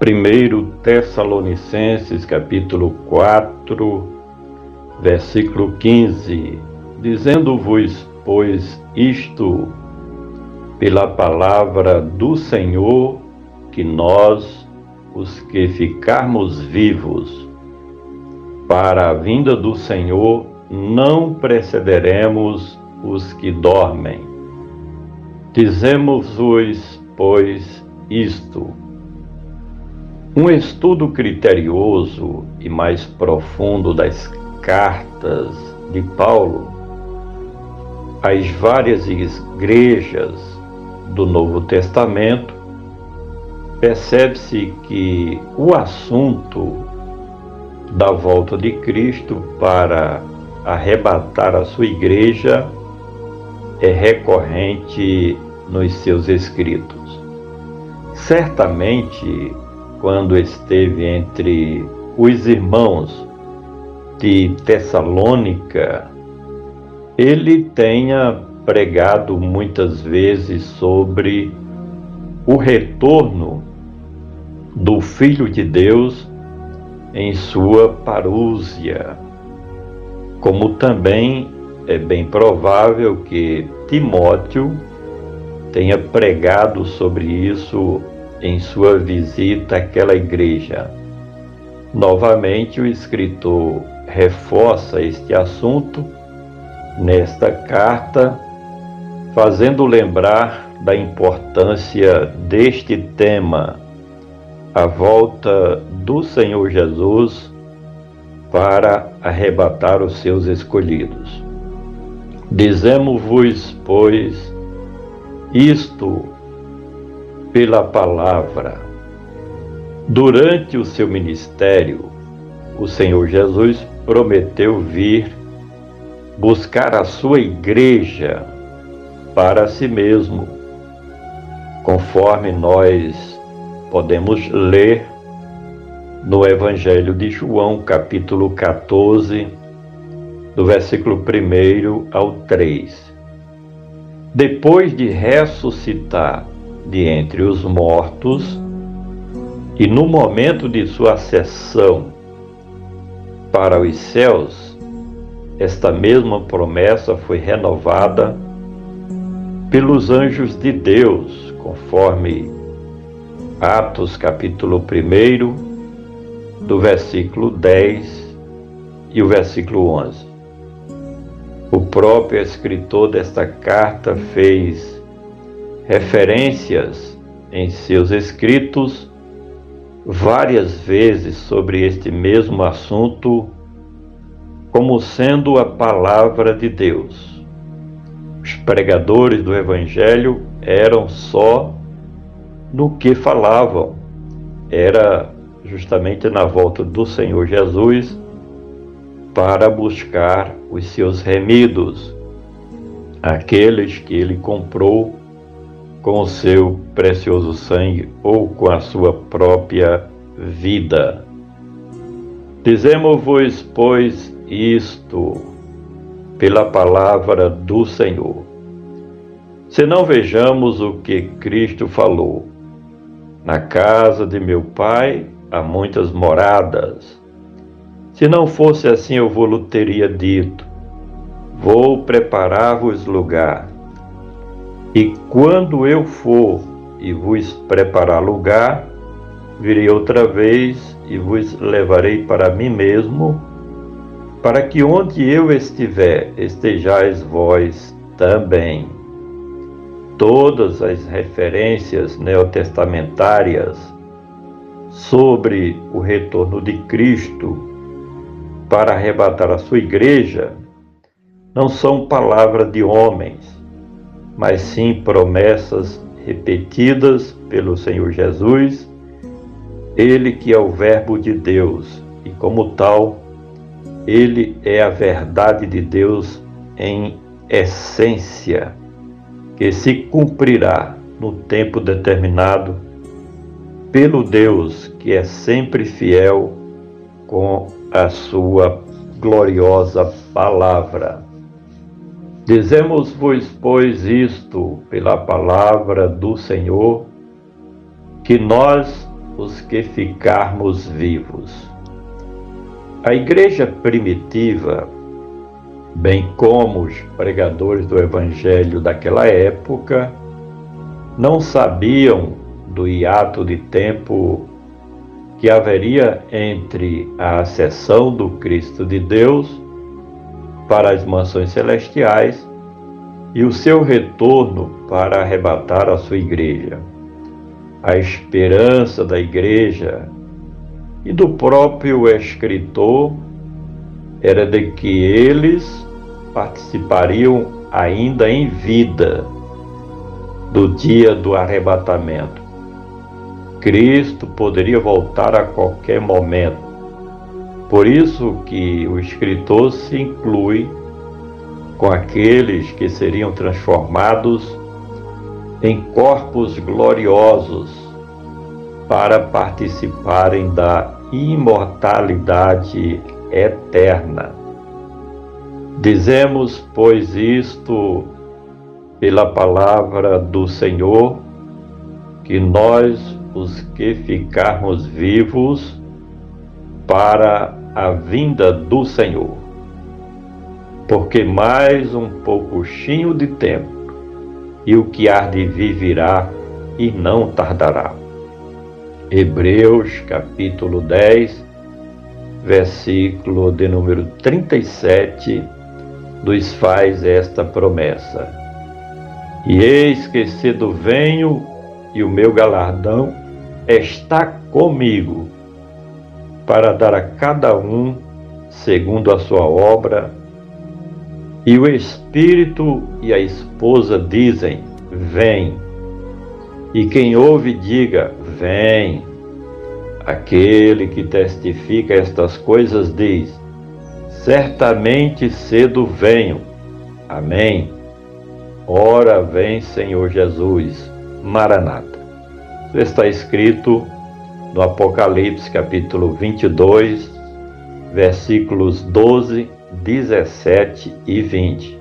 1 Tessalonicenses, capítulo 4, versículo 15, dizendo-vos, pois, isto pela palavra do Senhor, que nós, os que ficarmos vivos, para a vinda do Senhor, não precederemos os que dormem. Dizemos-vos, pois, isto. Um estudo criterioso e mais profundo das cartas de Paulo às várias igrejas do Novo Testamento, percebe-se que o assunto da volta de Cristo para arrebatar a sua igreja é recorrente nos seus escritos. Certamente, quando esteve entre os irmãos de Tessalônica, ele tenha pregado muitas vezes sobre o retorno do Filho de Deus em sua parúzia, como também é bem provável que Timóteo tenha pregado sobre isso em sua visita àquela igreja. Novamente, o escritor reforça este assunto nesta carta, fazendo lembrar da importância deste tema, a volta do Senhor Jesus para arrebatar os seus escolhidos. Dizemos-vos, pois, isto pela palavra. Durante o seu ministério, o Senhor Jesus prometeu vir buscar a sua igreja para si mesmo, conforme nós podemos ler no Evangelho de João, capítulo 14, do versículo 1 ao 3. Depois de ressuscitar de entre os mortos, e no momento de sua ascensão para os céus, esta mesma promessa foi renovada pelos anjos de Deus, conforme Atos capítulo 1, do versículo 10 e o versículo 11. O próprio escritor desta carta fez referências em seus escritos várias vezes sobre este mesmo assunto, como sendo a palavra de Deus. Os pregadores do Evangelho eram só no que falavam, era justamente na volta do Senhor Jesus para buscar os seus remidos, aqueles que ele comprou com o seu precioso sangue ou com a sua própria vida. Dizemos-vos, pois, isto pela palavra do Senhor. Se não vejamos o que Cristo falou, na casa de meu Pai há muitas moradas. Se não fosse assim, eu vou-lhe teria dito, vou preparar-vos lugar. E quando eu for e vos preparar lugar, virei outra vez e vos levarei para mim mesmo, para que onde eu estiver, estejais vós também. Todas as referências neotestamentárias sobre o retorno de Cristo para arrebatar a sua igreja não são palavra de homens, mas sim promessas repetidas pelo Senhor Jesus, ele que é o Verbo de Deus, e como tal, ele é a verdade de Deus em essência, que se cumprirá no tempo determinado pelo Deus que é sempre fiel com a sua gloriosa palavra. Dizemos-vos, pois, isto pela palavra do Senhor, que nós, os que ficarmos vivos. A igreja primitiva, bem como os pregadores do evangelho daquela época, não sabiam do hiato de tempo que haveria entre a ascensão do Cristo de Deus para as mansões celestiais e o seu retorno para arrebatar a sua igreja. A esperança da igreja e do próprio escritor era de que eles participariam ainda em vida do dia do arrebatamento. Cristo poderia voltar a qualquer momento. Por isso que o escritor se inclui com aqueles que seriam transformados em corpos gloriosos para participarem da imortalidade eterna. Dizemos, pois, isto pela palavra do Senhor, que nós, os que ficarmos vivos para a vinda do Senhor, porque mais um pouquinho de tempo, e o que há de vir virá e não tardará. Hebreus capítulo 10, versículo de número 37, nos faz esta promessa: E eis que cedo venho, e o meu galardão está comigo, para dar a cada um segundo a sua obra. E o Espírito e a esposa dizem: Vem. E quem ouve, diga: Vem. Aquele que testifica estas coisas diz: Certamente cedo venho. Amém. Ora vem, Senhor Jesus. Maranata. Isso está escrito no Apocalipse capítulo 22, versículos 12, 17 e 20.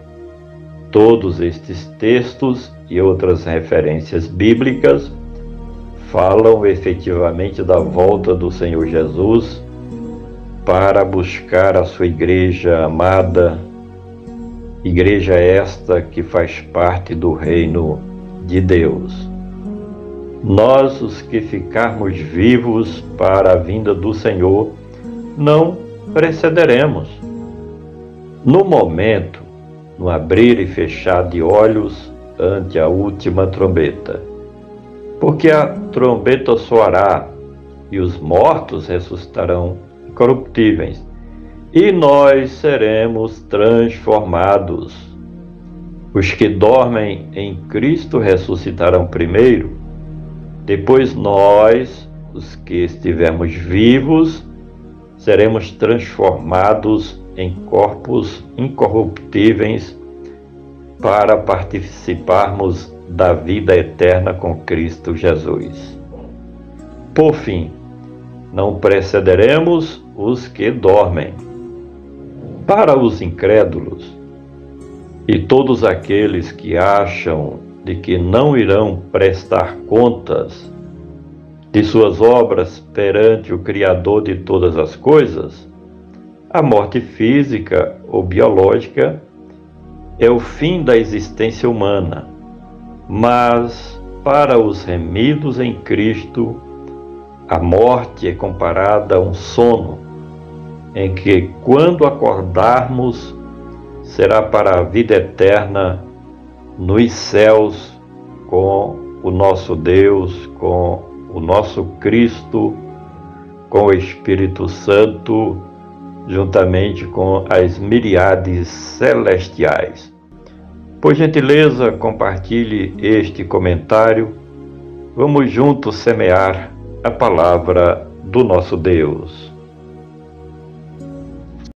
Todos estes textos e outras referências bíblicas falam efetivamente da volta do Senhor Jesus para buscar a sua igreja amada, igreja esta que faz parte do reino de Deus. Nós, os que ficarmos vivos para a vinda do Senhor, não precederemos. No momento, no abrir e fechar de olhos ante a última trombeta, porque a trombeta soará e os mortos ressuscitarão incorruptíveis, e nós seremos transformados. Os que dormem em Cristo ressuscitarão primeiro, depois nós, os que estivermos vivos, seremos transformados em corpos incorruptíveis para participarmos da vida eterna com Cristo Jesus. Por fim, não precederemos os que dormem. Para os incrédulos e todos aqueles que acham de que não irão prestar contas de suas obras perante o Criador de todas as coisas, a morte física ou biológica é o fim da existência humana. Mas, para os remidos em Cristo, a morte é comparada a um sono, em que, quando acordarmos, será para a vida eterna nos céus com o nosso Deus, com o nosso Cristo, com o Espírito Santo, juntamente com as miríades celestiais. Por gentileza, compartilhe este comentário. Vamos juntos semear a palavra do nosso Deus.